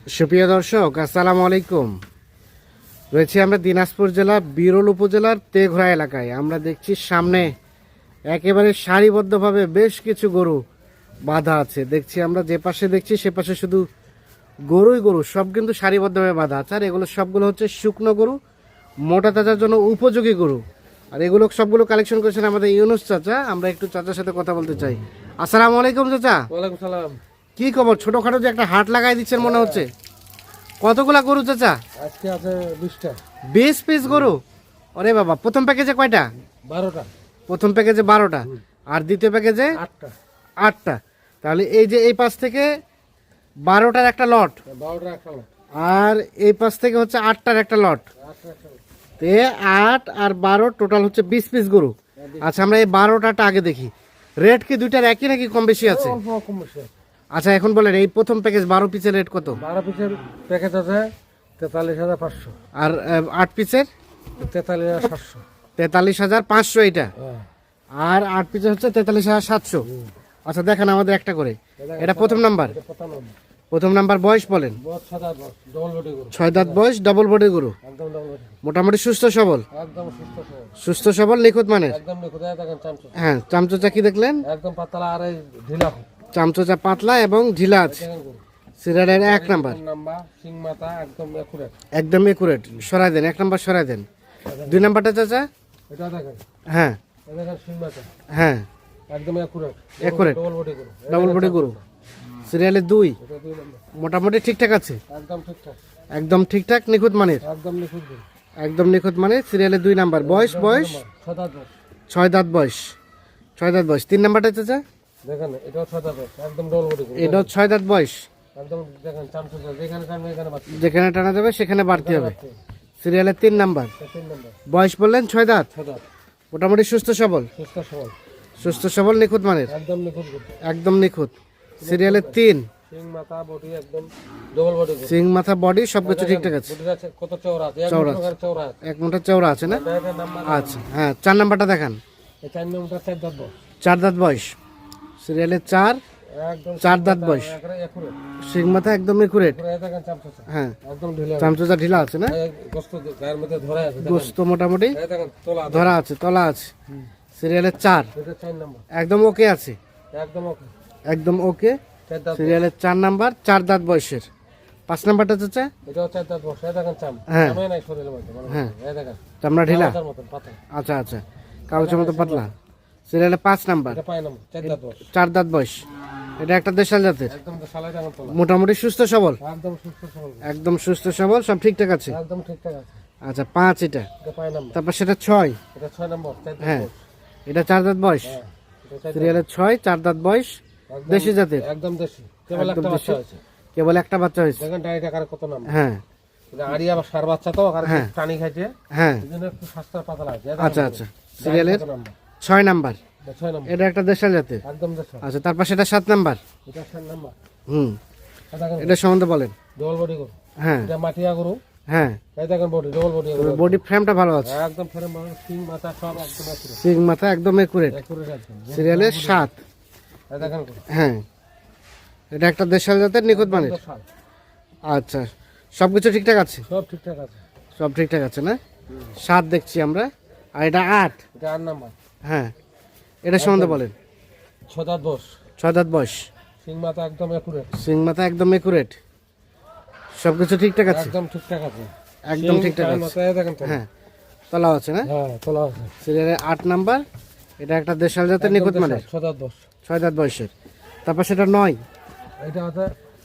সুপ্রিয় দর্শক, আসসালামু আলাইকুম। রয়েছি আমরা দিনাজপুর জেলার বিরল উপজেলার তেঘরা এলাকায়। আমরা দেখছি সামনে একেবারে সারিবদ্ধভাবে বেশ কিছু গরু বাঁধা আছে। দেখছি আমরা যে পাশে দেখছি সে পাশে শুধু গরুই গরু, সব কিন্তু সারিবদ্ধভাবে বাঁধা আছে। আর এগুলো সবগুলো হচ্ছে শুকনো গরু, মোটা তাজার জন্য উপযোগী গরু। আর এগুলো সবগুলো কালেকশন করেছেন আমাদের ইউনুস চাচা। আমরা একটু চাচার সাথে কথা বলতে চাই। আসসালামু আলাইকুম চাচা। ওয়ালাইকুম সালাম। কি খবর? ছোটখাটো যে একটা হাট লাগাই দিচ্ছেন মনে হচ্ছে। কতগুলা গরু চাচা? আজকে আছে 20টা। 20 পিস গরু? ওরে বাবা, প্রথম প্যাকেজে কয়টা? 12টা। প্রথম প্যাকেজে 12টা, আর দ্বিতীয় প্যাকেজে 8টা। 8টা। তাহলে এই যে এই পাশ থেকে 12টার একটা লট, 12টার একটা লট। আর এই পাশ থেকে হচ্ছে 8টার একটা লট। 8টার একটা লট। তে 8 আর 12 টোটাল হচ্ছে 20 পিস গরু। আচ্ছা, আমরা এই 12টাটা আগে দেখি। রেট কি দুইটার একই নাকি কম বেশি আছে? অল্প কম বেশি আছে। আচ্ছা, এখন বলেন এই প্রথম প্যাকেজ 12 পিসের রেট কত? 12 পিসের প্যাকেজ আছে 43,500। আর 8 পিসের 43,700। 43,500 এটা। হ্যাঁ। আর 8 পিসে হচ্ছে 43,700। আচ্ছা, দেখেন আমাদের একটা করে। এটা প্রথম নাম্বার। এটা 95। প্রথম নাম্বার বয়স বলেন? বহুত সাদা বস, ডবল বডি গরু। 6 দাঁত বয়স, ডবল বডি গরু, একদম ডবল বডি। মোটামুটি সুস্থ সবল। একদম সুস্থ সবল। সুস্থ সবল, নিখুঁত মানের। একদম কোথায় দেখেন চামচা। হ্যাঁ, চামচোচা কি দেখলেন? একদম পাতলা আর এই ঢিলা। চামচোচা পাতলা এবং ঢিলা আছে। দেখেন গরু। সিরিয়ালের 1 নাম্বার, নাম্বার সিং মাথা একদম একুরেট। একদম একুরেট। সরাই দেন, 1 নাম্বার সরাই দেন। 2 নাম্বারটা চাচা? এটা দেখেন। হ্যাঁ এটা দেখেন সিং মাথা হ্যাঁ, একদম একুরেট। একুরেট ডবল বডি গরু। ডবল বডি গরু। সিরিয়ালের 2 এটা 2 নাম্বার। মোটামুটি ঠিকঠাক আছে। একদম ঠিকঠাক। একদম ঠিকঠাক, নিখুঁত মানের। একদম নিখুঁত গরু। একদম নিখুঁত মানের। সিরিয়ালের 2 নাম্বার বয়স 6 দাঁত বয়স। 6 দাঁত বয়স। 6 দাঁত বয়স। 3 নাম্বারটা চাচা? দেখেন এটাও 6 দাঁত বয়স। একদম ডবল বডি গরু। এটাও 6 দাঁত বয়স। একদম দেখেন চামচা যেখানে টানবে এখানে বাচ্চা। যেখানে টানা যাবে সেখানে বাড়তি হবে। সিরিয়ালের 3 নাম্বার 3 নাম্বার। বয়স বললেন 6 দাঁত। 6 দাঁত। মোটামুটি সুস্থ সবল। সুস্থ সবল। সুস্থ সবল, নিখুঁত মানের। একদম নিখুঁত গরু। একদম নিখুঁত। সিরিয়ালের 3 সিং মাথা বডি একদম ডবল বডি গরু। সিং মাথা বডি সবকিছু ঠিকঠাক আছে। বডির আছে কত চওড়া আছে? চওড়া আছে। চওড়া আছে। 1 মুঠা চওড়া আছে না? এটা নাম্বার। আচ্ছা হ্যাঁ, 4 নাম্বারটা দেখান। এই 4 নাম্বার 4 দাঁত বয়স। 4 দাঁত বয়স। সিরিয়ালের 4 একদম 4 দাঁত বয়স। একুরেট। সিং মাথা একদম একুরেট। পুরো দেখেন চামচা। হ্যাঁ, একদম ঢিলা। চামচোচা ঢিলা আছে না? গোস্ত গায়ের মধ্যে ধরে আছে। গোস্ত মোটামুটি এই দেখেন তোলা। ধরা আছে, তলা আছে। সিরিয়ালের 4 এটা 4 নাম্বার। একদম ওকে আছে। একদম ওকে। একদম ওকে। 4 দাঁত। সিরিয়ালের 4 নাম্বার 4 দাঁত বয়সের। 5 নাম্বারটা চাচা? এটাও 4 দাঁত বয়স। এই দেখেন চাম। হ্যাঁ। চামে নাই শরীরের মধ্যে। হ্যাঁ। এই দেখেন চামড়া ঢিলা। পাতার মতন পাতা। আচ্ছা আচ্ছা, কাগজের মতো পাতলা। সিরিয়ালে 5 নাম্বার এটা পায় নাম্বার 4 দাঁত বয়স। 4 দাঁত বয়স। এটা একটা দেশাল জাতের, একদম তো সালাই দেখেন তোলা। মোটামুটি সুস্থ সবল। একদম সুস্থ সবল। একদম সুস্থ সবল, সব ঠিকঠাক আছে। একদম ঠিকঠাক আছে। আচ্ছা, 5 এটা। এটা পায় নাম্বার। তারপর সেটা 6। এটা 6 নাম্বার 4 দাঁত হ্যাঁ, বয়স। এটা 4 দাঁত বয়স। হ্যাঁ। এটা 4 সিরিয়ালের 6 4 দাঁত বয়স, একদম- দেশি জাতের। একদম দেশি। কেবল একদম একটা দেশি। বাচ্চা হয়েছে। কেবল একটা বাচ্চা হয়েছে। দেখেন ডাইটা কার কত নাম। হ্যাঁ এটা আড়ি আবার সার বাচ্চা তো আর হ্যাঁ। টানি খাইছে। হ্যাঁ, এজন্য একটু স্বাস্থ্য পাতলা আছে। আচ্ছা আচ্ছা। সিরিয়ালের 6 নাম্বার 6 নাম্বার। এটা একটা দেশাল জাতের। একদম দেশি। আচ্ছা, তারপর সেটা 7 নাম্বার। এটা 7 নাম্বার। হুম, এটা দেখেন এটা সম্বন্ধে বলেন। ডবল বডি গরু। হ্যাঁ এটা মাটিয়া গরু। হ্যাঁ, এই দেখেন বডি ডবল বডি গরু। বডি ফ্রেমটা ভালো আছে। একদম ফেরে সিং মাথা সব একদম একুরেট। সিং মাথা একদম একুরেট। একুরেট একদম। সিরিয়ালের 7। এই দেখেন গরু। হ্যাঁ, এটা একটা দেশাল জাতের, নিখুঁত মানের। সার। আচ্ছা, সবকিছু ঠিকঠাক আছে। সব ঠিকঠাক আছে। সব ঠিকঠাক আছে না? 7 দেখছি আমরা, আর এটা 8। এটা 8 নাম্বার। হ্যাঁ, এটা সম্বন্ধে বলেন। 6 দাঁত বয়স। 6 দাঁত বয়স। সিং মাথা একদম একুরেট। সিং মাথা একদম একুরেট। সবকিছু ঠিকঠাক আছে। একদম ঠিকঠাক আছে। একদম ঠিকঠাক আছে। মাথা এই দেখেন তো। হ্যাঁ, তলা আছে না? হ্যাঁ তোলা আছে। সিরিয়ালের 8 নাম্বার, এটা একটা দেশাল জাতের, নিখুঁত মানের। 6 দাঁত বয়স। 6 দাঁত বয়সের। তারপর সেটা 9। এটা আছে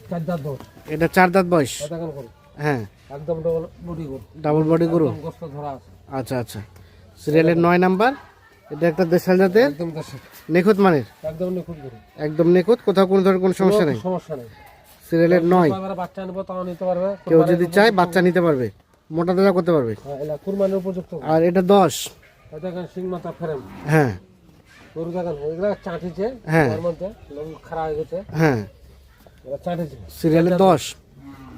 4 দাঁত বয়স। এটা 4 দাঁত বয়স। এই দেখেন গরু। হ্যাঁ, একদম ডবল বডি গরু। ডাবল বডি গরু। একদম গোস্ত ধরা আছে। আচ্ছা আচ্ছা। সিরিয়ালের 9 নাম্বার, এটা একটা দেশাল জাতের, একদম দেশি। নিখুঁত মানের। একদম নিখুঁত গরু। একদম নিখুঁত, কোথাও কোনো ধরনের কোনো সমস্যা নেই। কোনো সমস্যা নেই। সিরিয়ালের 9। এবারে বাচ্চা নেবো তাও নিতে পারবে। কেউ যদি চায় বাচ্চা নিতে পারবে, মোটা তাজা করতে পারবে। হ্যাঁ, এটা কুরবানির উপযুক্ত গরু। আর এটা 10। এই দেখেন সিং মাথা ফ্রেম। হ্যাঁ গরু দেখেন এগুলা চাটিছে। হ্যাঁ। এর মধ্যে লোম খারাপ হয়ে গেছে। হ্যাঁ, এরা চাটিছে। সিরিয়ালের 10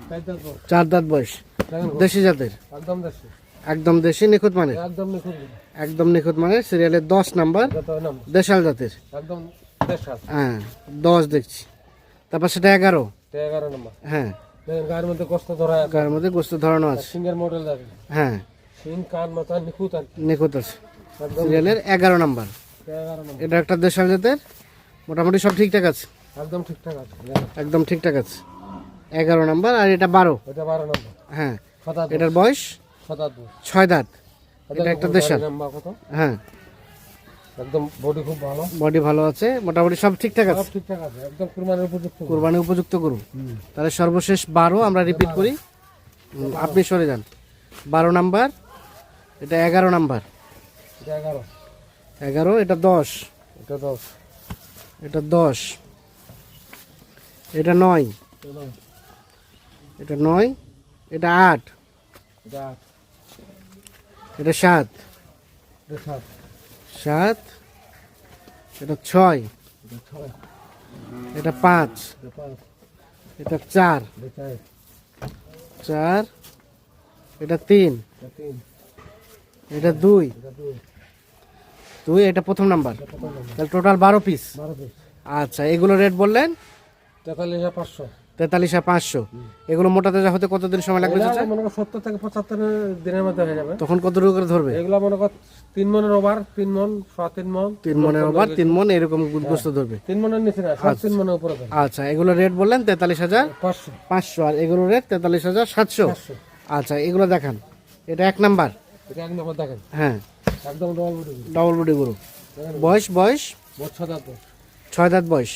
4 দাঁত বয়স। 4 দাঁত বয়স, দেখেন গরু। দেশি জাতের, একদম দেশি। একদম দেশি, নিখুঁত মানের। একদম নিখুঁত গরু। একদম নিখুঁত মানের। সিরিয়ালের 10 নাম্বার, এটা তো নাম। দেশাল জাতের। একদম দেশাল। হ্যাঁ, 10 দেখছি। তারপর সেটা 11। এটা 11 নাম্বার। হ্যাঁ, দেখেন গায়ের মধ্যে গোস্ত ধরা আছে, গায়ের মধ্যে গোস্ত ধরানো আছে। সিঙ্গের মডেল দেখেন, হ্যাঁ, সিং কান মাথা নিখুঁত আর কি। নিখুঁত আছে। একদম সিরিয়ালের 11 নাম্বার। 11 নম্বর। এটা একটা দেশাল জাতের, মোটামুটি সব ঠিকঠাক আছে, একদম ঠিকঠাক আছে দেখেন। একদম ঠিকঠাক আছে। 11 নাম্বার। আর এটা 12। এটা 12 নম্বর। হ্যাঁ, সাদা দুধ, এটার বয়স সাদা দুধ। 6 দাঁত। এটা একটা দেশাল। নাম্বার কত? হ্যাঁ, একদম বডি খুব ভালো, বডি ভালো আছে, মোটামুটি সব ঠিকঠাক সব আছে, ঠিকঠাক আছে, একদম কুরবানির উপযুক্ত। কুরবানি উপযুক্ত গরু। তাহলে সর্বশেষ 12, আমরা রিপিট করি। আপনি সরে যান। 12 নাম্বার, এটা 11 নাম্বার। এটা 11, 11, এটা 10, এটা 10, এটা 10, এটা 9, এটা 9, এটা 8, এটা 8, এটা 7, এটা 7, 7, এটা 6, এটা 6, এটা 5, এটা 5, এটা 4, এটা 4, 4, এটা 3, এটা 3, এটা 2, এটা 2, 2, এটা প্রথম নাম্বার। এটা কত নম্বর? তাহলে টোটাল 12 পিস। 12 পিস। আচ্ছা, এগুলো রেট বললেন 43,500। 43,500। এগুলো মোটা তাজা হতে কতদিন সময় লাগবে চাচা? মনে করো 70 থেকে 75 দিনের মধ্যে হয়ে যাবে। তখন কতটুকু করে ধরবে? এগুলো মনে করো 3 মনের ওভার, 3 মন, 3 মন, 3 মনের ওভার, 3 মন এরকম গোস্ত ধরবে। 3 মনের নিচে না, সব 3 মনের উপরে ধরে। আচ্ছা, এগুলো রেট বললেন 43,500। 500, আর এগুলো রেট 43,700। 500। আচ্ছা, এগুলো দেখান। এটা 1 নাম্বার। এটা এক নম্বর দেখেন, হ্যাঁ, একদম ডবল বডি। ডবল বডি গরু। বয়স বছর দাঁত, 6 দাঁত বয়স,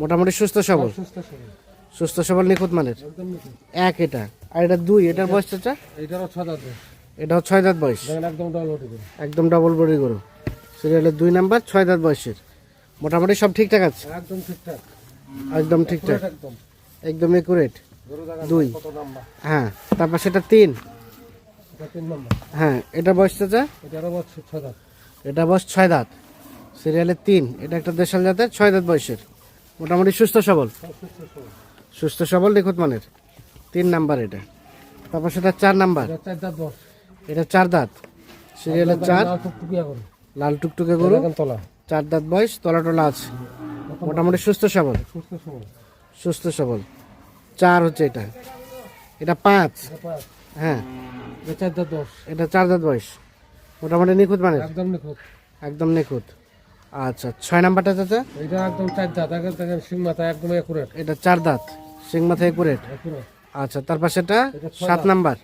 মোটামুটি সুস্থ সবল, সুস্থ সবল, সুস্থ সবল নিখুঁত মানের। একদম নিখুঁত। 1 এটা, আর এটা 2, এটার বয়স চাচা? এইটারও 6 দাঁত, এটাও 6 দাঁত বয়স, দেখেন একদম ডবল বডি। একদম ডবল বডি গরু। সিরিয়ালের 2 নাম্বার, 6 দাঁত বয়সের, মোটামুটি সব ঠিকঠাক আছে, একদম ঠিকঠাক, একদম ঠিকঠাক, একদম একদম একুরেট। গরু দেখেন 2, কত নাম্বার। হ্যাঁ, তারপর সেটা 3, এটা 3 নম্বর। হ্যাঁ, এটা বয়স চাচা? এটারও বছর 6 দাঁত, এটা বয়স 6 দাঁত, সিরিয়ালের 3। এটা একটা দেশাল জাতের, 6 দাঁত বয়সের, মোটামুটি সুস্থ সবল, সব সুস্থ সবল। সুস্থ সবল নিখুঁত মানের। 3 নাম্বার এটা। তারপর সেটা 4 নাম্বার। এটা 4 দাঁত বয়স, এটা 4 দাঁত, সিরিয়ালের 4, লাল টুকটুকিয়া গরু। লাল টুকটুকে গরু, দেখেন তলা, 4 দাঁত বয়স, তলা টলা আছে, মোটামুটি সুস্থ সবল, সুস্থ সবল। সুস্থ সবল। 4 হচ্ছে এটা। এটা 5, এটা 5, হ্যাঁ, এটা 4 দাঁত বয়স, এটা 4 দাঁত বয়স, মোটামুটি নিখুঁত মানের, একদম নিখুঁত। একদম নিখুঁত। আচ্ছা, 6 নাম্বারটা চাচা? এটা একদম 4 দাঁত, আগে দেখেন সিং মাথা একদম একুরেট, এটা 4 দাঁত, সিং মাথায় একুরেট। একুরেট। আচ্ছা, তারপর সেটা এটা 6 7 নাম্বার।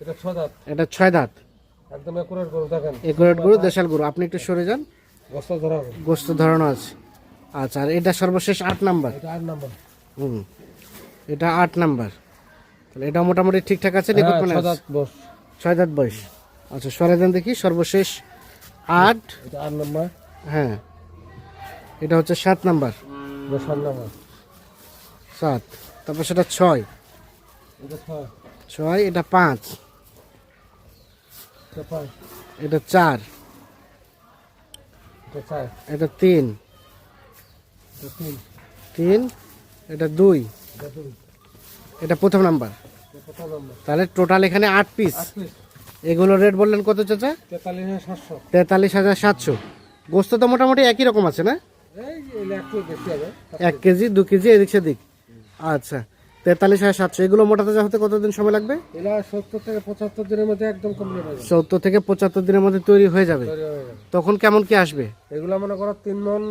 এটা 6 দাঁত, এটা 6 দাঁত, একদম একুরেট গরু দেখেন, একুরেট গরু, দেশাল গরু। আপনি একটু সরে যান, গোস্ত ধরা গরু। গোস্ত ধরানো আছে। আচ্ছা, আর এটা সর্বশেষ 8 নাম্বার। এটা 8 নম্বর। হুম, এটা 8 নাম্বার। তাহলে এটা মোটামুটি ঠিকঠাক আছে, নিখুঁত মানে 6 দাঁত বয়স, 6 দাঁত বয়স। আচ্ছা, সরে দেন দেখি। সর্বশেষ 8, এটা 8 নম্বর, হ্যাঁ, এটা হচ্ছে 7 নাম্বার। এটা 7 নম্বর, 7, তারপর সেটা 6, এটা 6, 6, এটা 5, এটা 5, এটা 4, এটা 4, এটা 3, এটা 3, 3, এটা 2, এটা 2, এটা প্রথম নাম্বার। এটা কত নম্বর? তাহলে টোটাল এখানে 8 পিস। 8 পিস, এগুলো রেট বললেন কত চাচা? 43,700। 43,700। গোস্ত তো মোটামুটি একই রকম আছে না? এই যে এটা একটু বেশি হবে, 1 কেজি 2 কেজি এদিক সেদিক। আচ্ছা, 43,700। এগুলো মোটা তাজা হতে কতদিন সময় লাগবে? এটা 70 থেকে 75 দিনের মধ্যে একদম কমপ্লিট হয়ে যাবে, 70 থেকে 75 দিনের মধ্যে তৈরি হয়ে যাবে। তৈরি হয়ে যাবে। তখন কেমন কি আসবে? এগুলো মনে করো 3 মন,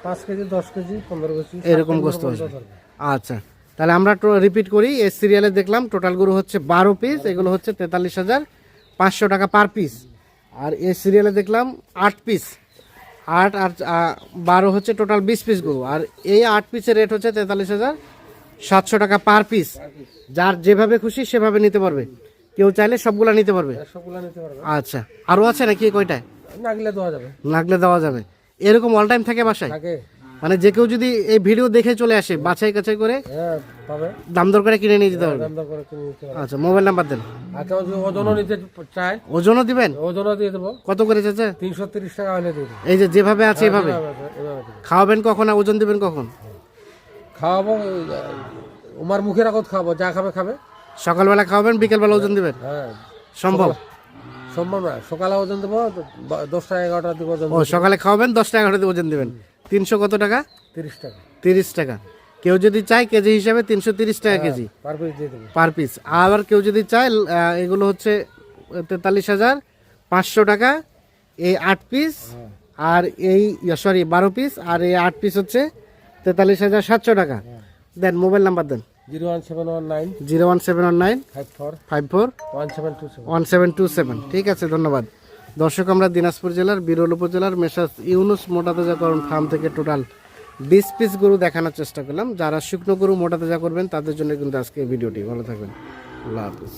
5 কেজি, 10 কেজি, 15 কেজি, এরকম 7 গোস্ত মন আসবে। ধরবে। আচ্ছা, তাহলে আমরা রিপিট করি। এই সিরিয়ালে দেখলাম টোটাল গরু হচ্ছে 12 পিস, এগুলো হচ্ছে 43,500 টাকা পার পিস। আর এই সিরিয়ালে দেখলাম 8 পিস, 8 আর 12 হচ্ছে টোটাল 20 পিস গরু। আর এই 8 পিসের রেট হচ্ছে 43,700 টাকা পার পিস। যার যেভাবে খুশি সেভাবে নিতে পারবে, কেউ চাইলে সবগুলা নিতে পারবে। সবগুলো নিতে পারবে, আচ্ছা, আরও আছে নাকি কয়টায়? নাগলে দেওয়া যাবে, লাগলে দেওয়া যাবে। এরকম অল টাইম থাকে বাসায়? থাকে। মানে যে কেউ যদি এই ভিডিও দেখে চলে আসে, বাছাই কাছাই করে হ্যাঁ, পাবে, দাম দর করে কিনে নিয়ে যেতে পারবে। দাম দর করে কিনে নিতে পারবে। আচ্ছা, মোবাইল নাম্বার দেন। আর কেউ যদি ওজনও নিতে চায়, ওজনও দিবেন? ওজনও দিয়ে দেবো, কত করে চাচা? 330 টাকা হলে দিয়ে দেবো। এই যে যেভাবে আছে এভাবে এভাবে দেবো। খাওয়াবেন কখন আর ওজন দিবেন কখন? খাওয়াবো, ওমার মুখের আগত খাওয়াবো, যা খাবে খাবে। সকালবেলা খাওয়াবেন, বিকেলবেলা ওজন দিবেন? হ্যাঁ, সম্ভব? সম্ভব না, সকালে ওজন দেবো, 10টা 11টার দিকে ওজন ও, সকালে খাওয়াবেন, 10 টাকা করে ওজন দিবেন। 300 কত টাকা? 30 টাকা। 30 টাকা। কেউ যদি চায় কেজি হিসাবে 330 টাকা কেজি পার পিস দিয়ে দেবো। Per piece. আবার কেউ যদি চায় এগুলো হচ্ছে 43,500 টাকা এই 8 পিস, আর এই 12 পিস, আর এই 8 পিস হচ্ছে 43,700 টাকা। দেন মোবাইল নাম্বার দেন 01719 01719 54 54 1727। 1727। ঠিক আছে, ধন্যবাদ। দর্শক, আমরা দিনাজপুর জেলার বিরল উপজেলার মেসাজ ইউনুস মোটা তাজাকরণ ফার্ম থেকে টোটাল 20 পিস গরু দেখানোর চেষ্টা করলাম। যারা শুকনো গরু মোটা তাজা করবেন তাদের জন্য কিন্তু আজকে ভিডিওটি। ভালো থাকবেন, আল্লাহ হাফিজ।